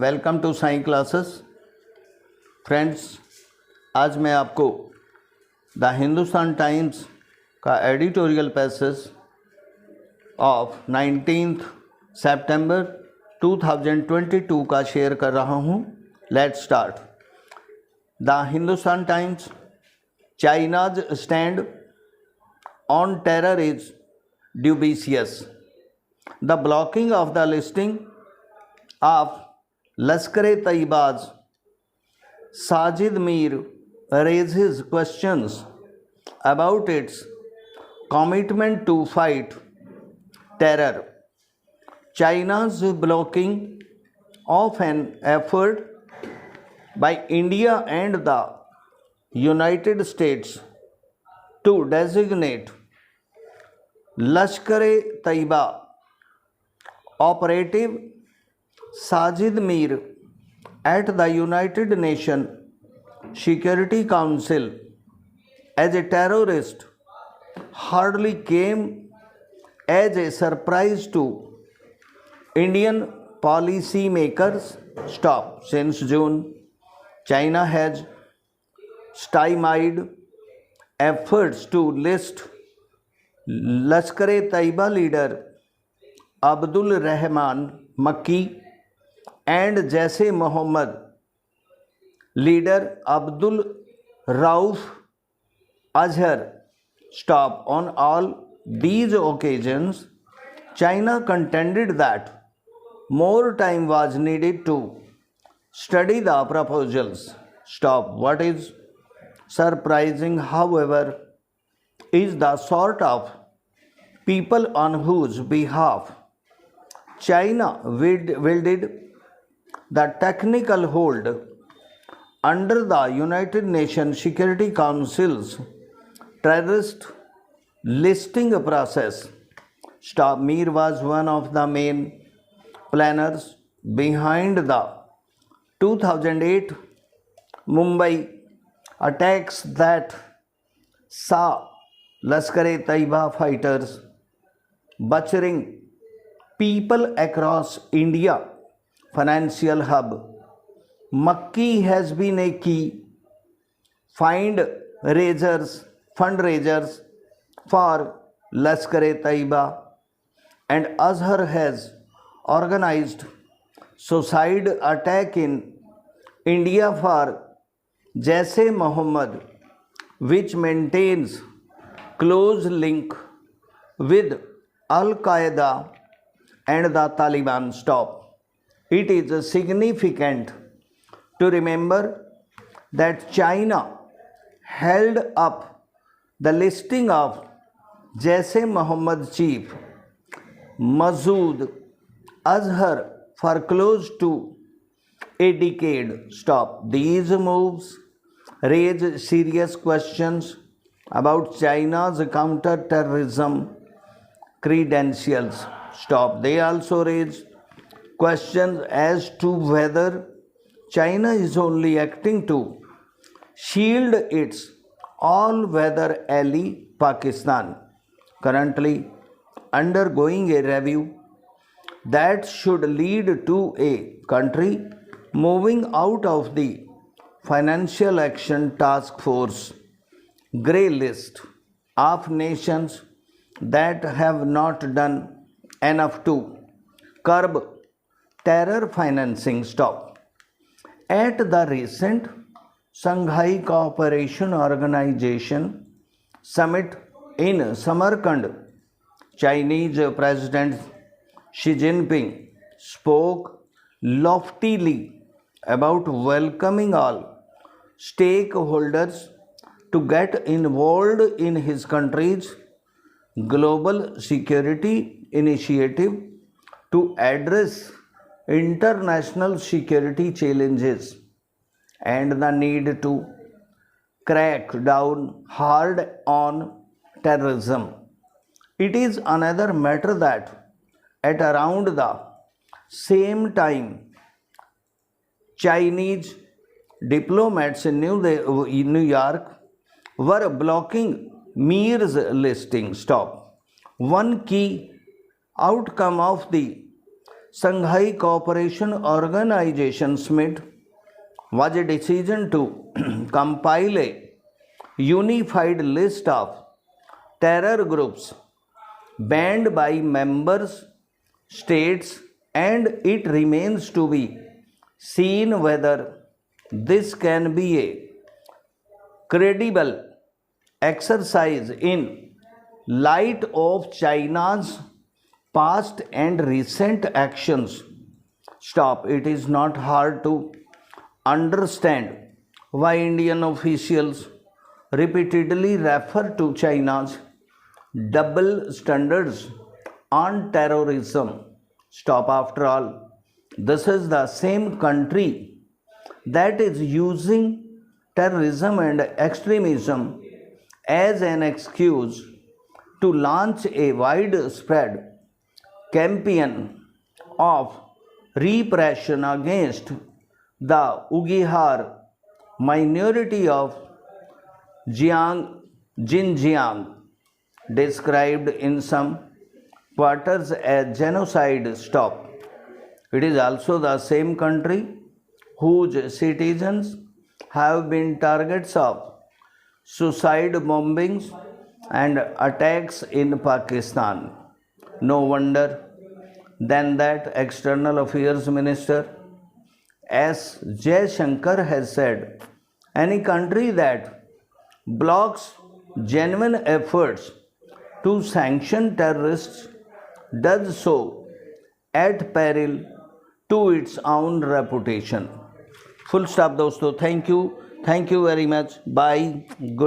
Welcome to Sai classes. Friends, आज मैं आपको द हिंदुस्तान टाइम्स का एडिटोरियल पैसेज ऑफ 19 सितंबर 2022 का शेयर कर रहा हूँ। Let's start. The Hindustan Times, China's stand on terror is dubious. The blocking of the listing of Lashkar-e-Taiba's Sajid Mir raises questions about its commitment to fight terror. China's blocking of an effort by India and the United States to designate Lashkar-e-Taiba operative Sajid Mir at the United Nations Security Council as a terrorist hardly came as a surprise to Indian policymakers. Since June, China has stymied efforts to list Lashkar-e-Taiba leader Abdul Rahman Makki and Jaise Mohammed leader Abdul Rauf Azhar. On all these occasions, China contended that more time was needed to study the proposals. What is surprising, however, is the sort of people on whose behalf China wielded the technical hold under the United Nations Security Council's terrorist listing process. Mir was one of the main planners behind the 2008 Mumbai attacks that saw Lashkar-e-Taiba fighters butchering people across India financial hub. Makki has been a key fundraisers for Lashkar-e-Taiba, and Azhar has organized suicide attack in India for Jaise Mohammed, which maintains close link with Al-Qaeda and the Taliban. It is significant to remember that China held up the listing of Jaise Mohammed chief Masood Azhar for close to a decade. These moves raise serious questions about China's counter-terrorism credentials. They also raise questions as to whether China is only acting to shield its all-weather ally Pakistan, currently undergoing a review that should lead to a country moving out of the Financial Action Task Force grey list of nations that have not done enough to curb terror financing. At the recent Shanghai Cooperation Organization summit in Samarkand, Chinese President Xi Jinping spoke loftily about welcoming all stakeholders to get involved in his country's global security initiative to address international security challenges and the need to crack down hard on terrorism. It is another matter that at around the same time, Chinese diplomats in New York were blocking Mir's listing. One key outcome of the Shanghai Cooperation Organization SMIT was a decision to compile a unified list of terror groups banned by members states, and it remains to be seen whether this can be a credible exercise in light of China's past and recent actions. Stop. It is not hard to understand why Indian officials repeatedly refer to China's double standards on terrorism. Stop. After all, this is the same country that is using terrorism and extremism as an excuse to launch a widespread campaign of repression against the Uyghur minority of Xinjiang, described in some quarters as genocide. Stop. It is also the same country whose citizens have been targets of suicide bombings and attacks in Pakistan. No wonder then that External Affairs Minister S. Jaishankar has said any country that blocks genuine efforts to sanction terrorists does so at peril to its own reputation. Full stop दोस्तों. Thank you very much. Bye. Good.